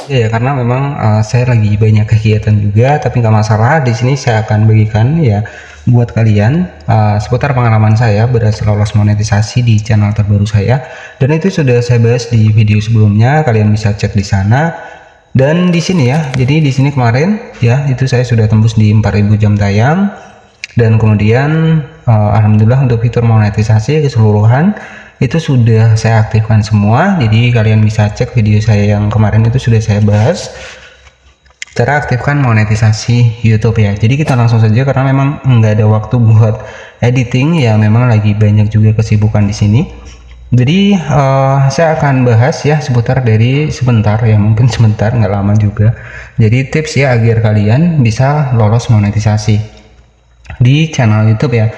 Ya, karena memang saya lagi banyak kegiatan juga, tapi nggak masalah. Di sini saya akan bagikan ya buat kalian seputar pengalaman saya berhasil lolos monetisasi di channel terbaru saya. Dan itu sudah saya bahas di video sebelumnya, kalian bisa cek di sana. Dan di sini ya, jadi di sini kemarin ya itu saya sudah tembus di 4000 jam tayang. Dan kemudian alhamdulillah untuk fitur monetisasi keseluruhan itu sudah saya aktifkan semua. Jadi kalian bisa cek video saya yang kemarin, itu sudah saya bahas cara aktifkan monetisasi YouTube ya. Jadi kita langsung saja karena memang nggak ada waktu buat editing ya, memang lagi banyak juga kesibukan di sini. Jadi saya akan bahas ya seputar dari sebentar ya, mungkin sebentar nggak lama juga. Jadi tips ya agar kalian bisa lolos monetisasi di channel YouTube ya.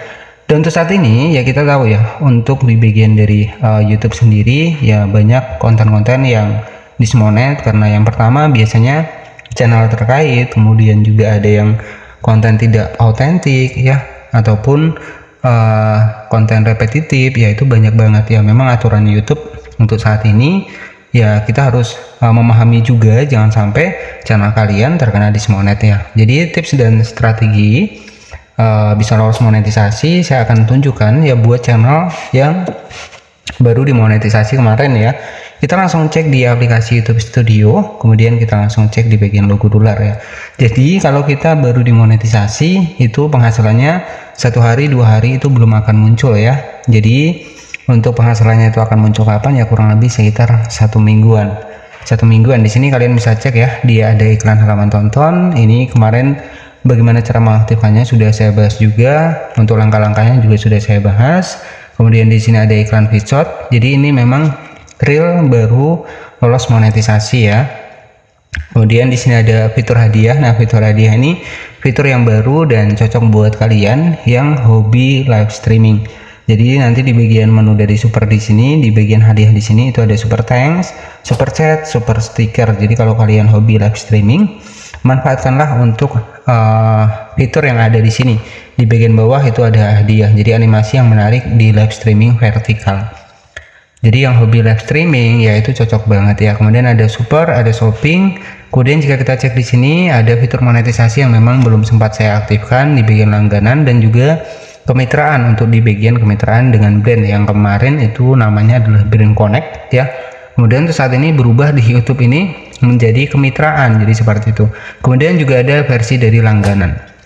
Dan untuk saat ini ya kita tahu ya, untuk di bagian dari YouTube sendiri ya banyak konten-konten yang dismonet karena yang pertama biasanya channel terkait, kemudian juga ada yang konten tidak autentik ya, ataupun konten repetitif ya, itu banyak banget ya. Memang aturan YouTube untuk saat ini ya kita harus memahami juga jangan sampai channel kalian terkena dismonet ya. Jadi tips dan strategi bisa lolos monetisasi saya akan tunjukkan ya buat channel yang baru dimonetisasi kemarin ya. Kita langsung cek di aplikasi YouTube Studio, kemudian kita langsung cek di bagian logo dolar ya. Jadi kalau kita baru dimonetisasi itu penghasilannya 1 hari 2 hari itu belum akan muncul ya. Jadi untuk penghasilannya itu akan muncul kapan ya, kurang lebih sekitar 1 mingguan. 1 mingguan di sini kalian bisa cek ya, dia ada iklan halaman tonton. Ini kemarin bagaimana cara mengaktifkannya sudah saya bahas juga, untuk langkah-langkahnya juga sudah saya bahas. Kemudian di sini ada iklan feedshot. Jadi ini memang real baru lolos monetisasi ya. Kemudian di sini ada fitur hadiah. Nah, fitur hadiah ini fitur yang baru dan cocok buat kalian yang hobi live streaming. Jadi nanti di bagian menu dari super di sini, di bagian hadiah di sini itu ada super thanks, super chat, super sticker. Jadi kalau kalian hobi live streaming, manfaatkanlah untuk fitur yang ada di sini. Di bagian bawah itu ada hadiah, jadi animasi yang menarik di live streaming vertikal. Jadi yang hobi live streaming ya itu cocok banget ya. Kemudian ada super, ada shopping. Kemudian jika kita cek di sini ada fitur monetisasi yang memang belum sempat saya aktifkan di bagian langganan, dan juga kemitraan. Untuk di bagian kemitraan dengan brand yang kemarin itu namanya adalah Brand Connect ya. Kemudian untuk saat ini berubah di YouTube ini menjadi kemitraan, jadi seperti itu. Kemudian juga ada versi dari langganan.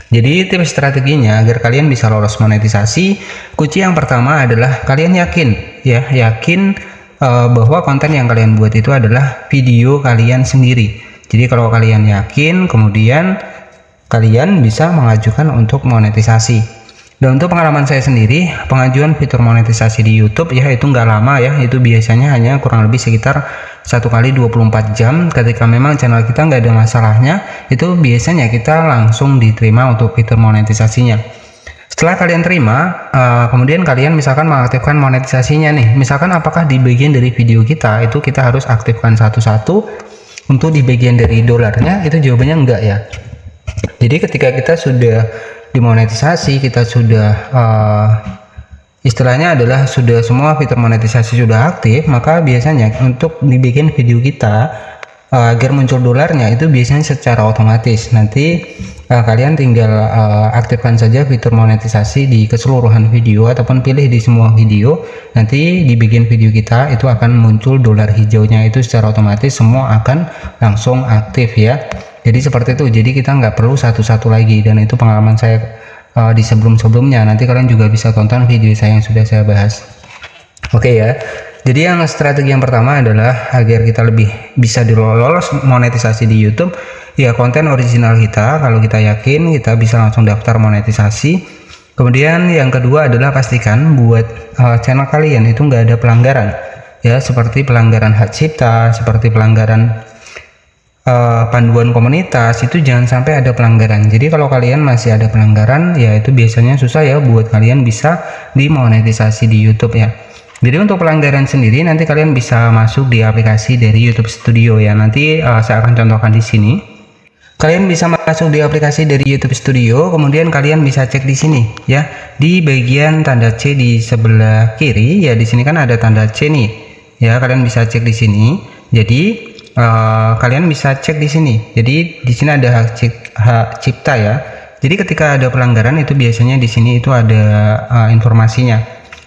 Jadi tips strateginya agar kalian bisa lolos monetisasi, kunci yang pertama adalah kalian yakin ya, yakin bahwa konten yang kalian buat itu adalah video kalian sendiri. Jadi kalau kalian yakin, kemudian kalian bisa mengajukan untuk monetisasi. Dan untuk pengalaman saya sendiri, pengajuan fitur monetisasi di YouTube ya itu nggak lama ya, itu biasanya hanya kurang lebih sekitar 1 kali 24 jam. Ketika memang channel kita nggak ada masalahnya, itu biasanya kita langsung diterima untuk fitur monetisasinya. Setelah kalian terima, kemudian kalian misalkan mengaktifkan monetisasinya nih, misalkan apakah di bagian dari video kita itu kita harus aktifkan satu-satu. Untuk di bagian dari dolarnya itu jawabannya enggak ya. Jadi ketika kita sudah dimonetisasi, kita sudah istilahnya adalah sudah semua fitur monetisasi sudah aktif, maka biasanya untuk dibikin video kita agar muncul dolarnya itu biasanya secara otomatis. Nanti kalian tinggal aktifkan saja fitur monetisasi di keseluruhan video ataupun pilih di semua video. Nanti di bagian video kita itu akan muncul dolar hijaunya, itu secara otomatis semua akan langsung aktif ya. Jadi seperti itu, jadi kita nggak perlu satu-satu lagi, dan itu pengalaman saya di sebelum-sebelumnya. Nanti kalian juga bisa tonton video saya yang sudah saya bahas. Oke ya, jadi yang strategi yang pertama adalah agar kita lebih bisa lolos monetisasi di YouTube ya, konten original kita. Kalau kita yakin, kita bisa langsung daftar monetisasi. Kemudian yang kedua adalah pastikan buat channel kalian itu nggak ada pelanggaran ya, seperti pelanggaran hak cipta, seperti pelanggaran panduan komunitas, itu jangan sampai ada pelanggaran. Jadi kalau kalian masih ada pelanggaran ya itu biasanya susah ya buat kalian bisa dimonetisasi di YouTube ya. Jadi untuk pelanggaran sendiri nanti kalian bisa masuk di aplikasi dari YouTube Studio ya. Nanti saya akan contohkan di sini. Kalian bisa masuk di aplikasi dari YouTube Studio, kemudian kalian bisa cek di sini ya. Di bagian tanda C di sebelah kiri ya, di sini kan ada tanda C nih. Ya, kalian bisa cek di sini. Jadi kalian bisa cek di sini. Jadi di sini ada hak cipta ya. Jadi ketika ada pelanggaran itu biasanya di sini itu ada informasinya.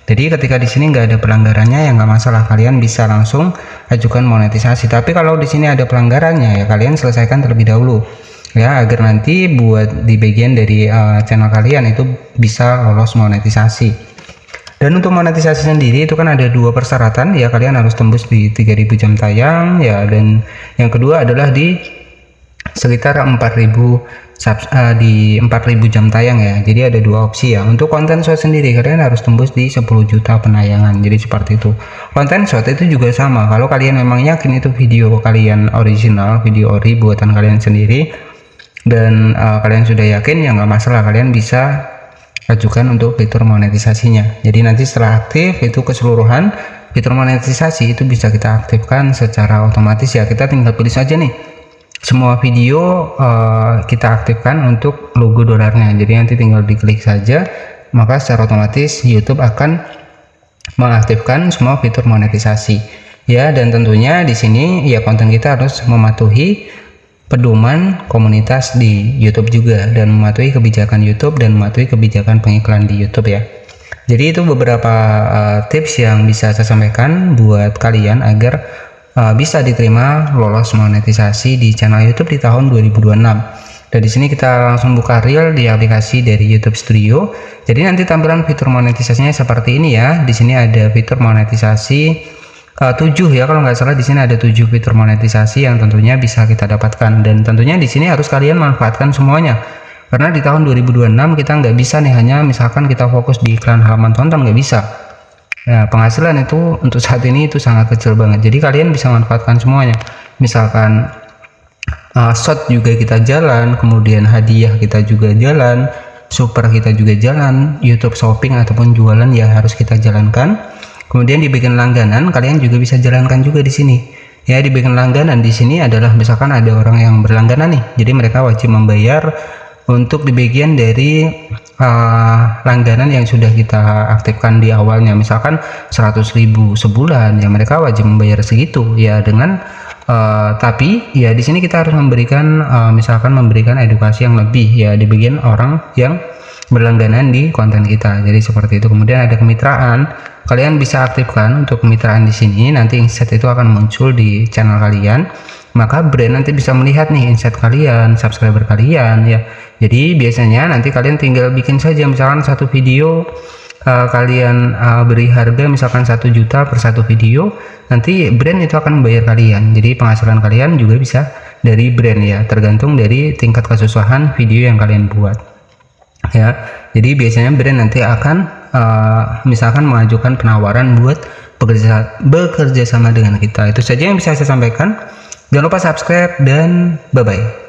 Jadi ketika di sini nggak ada pelanggarannya ya nggak masalah, kalian bisa langsung ajukan monetisasi. Tapi kalau di sini ada pelanggarannya ya kalian selesaikan terlebih dahulu ya, agar nanti buat di bagian dari channel kalian itu bisa lolos monetisasi. Dan untuk monetisasi sendiri itu kan ada 2 persyaratan ya, kalian harus tembus di 3000 jam tayang ya, dan yang kedua adalah di sekitar 4000 jam tayang ya. Jadi ada 2 opsi ya. Untuk konten short sendiri kalian harus tembus di 10 juta penayangan. Jadi seperti itu. Konten short itu juga sama. Kalau kalian memang yakin itu video kalian original, video ori buatan kalian sendiri, dan kalian sudah yakin ya nggak masalah, kalian bisa ajukan untuk fitur monetisasinya. Jadi nanti setelah aktif itu keseluruhan fitur monetisasi itu bisa kita aktifkan secara otomatis ya. Kita tinggal pilih saja nih semua video kita aktifkan untuk logo dolarnya. Jadi nanti tinggal diklik saja, maka secara otomatis YouTube akan mengaktifkan semua fitur monetisasi ya. Dan tentunya di sini ya konten kita harus mematuhi pedoman komunitas di YouTube juga, dan mematuhi kebijakan YouTube dan mematuhi kebijakan pengiklan di YouTube ya. Jadi itu beberapa tips yang bisa saya sampaikan buat kalian agar bisa diterima lolos monetisasi di channel YouTube di tahun 2026. Dan di sini kita langsung buka real di aplikasi dari YouTube Studio. Jadi nanti tampilan fitur monetisasinya seperti ini ya. Di sini ada fitur monetisasi 7 ya, kalau nggak salah di sini ada 7 fitur monetisasi yang tentunya bisa kita dapatkan, dan tentunya di sini harus kalian manfaatkan semuanya. Karena di tahun 2026 kita nggak bisa nih hanya misalkan kita fokus di iklan halaman tonton, nggak bisa. Nah, penghasilan itu untuk saat ini itu sangat kecil banget. Jadi kalian bisa manfaatkan semuanya. Misalkan short juga kita jalan, kemudian hadiah kita juga jalan, super kita juga jalan, YouTube shopping ataupun jualan ya harus kita jalankan. Kemudian dibikin langganan, kalian juga bisa jalankan juga di sini. Ya, dibikin langganan di sini adalah misalkan ada orang yang berlangganan nih, jadi mereka wajib membayar untuk di bagian dari langganan yang sudah kita aktifkan di awalnya. Misalkan 100.000 sebulan, ya mereka wajib membayar segitu ya. Dengan tapi ya di sini kita harus memberikan misalkan memberikan edukasi yang lebih ya di bagian orang yang berlangganan di konten kita. Jadi seperti itu. Kemudian ada kemitraan. Kalian bisa aktifkan untuk kemitraan di sini. Nanti insight itu akan muncul di channel kalian. Maka brand nanti bisa melihat nih insight kalian, subscriber kalian ya. Jadi biasanya nanti kalian tinggal bikin saja misalkan satu video kalian beri harga misalkan 1 juta per satu video, nanti brand itu akan membayar kalian. Jadi penghasilan kalian juga bisa dari brand ya, tergantung dari tingkat kesusahan video yang kalian buat ya. Jadi biasanya brand nanti akan misalkan mengajukan penawaran buat bekerja sama dengan kita. Itu saja yang bisa saya sampaikan. Jangan lupa subscribe dan bye bye.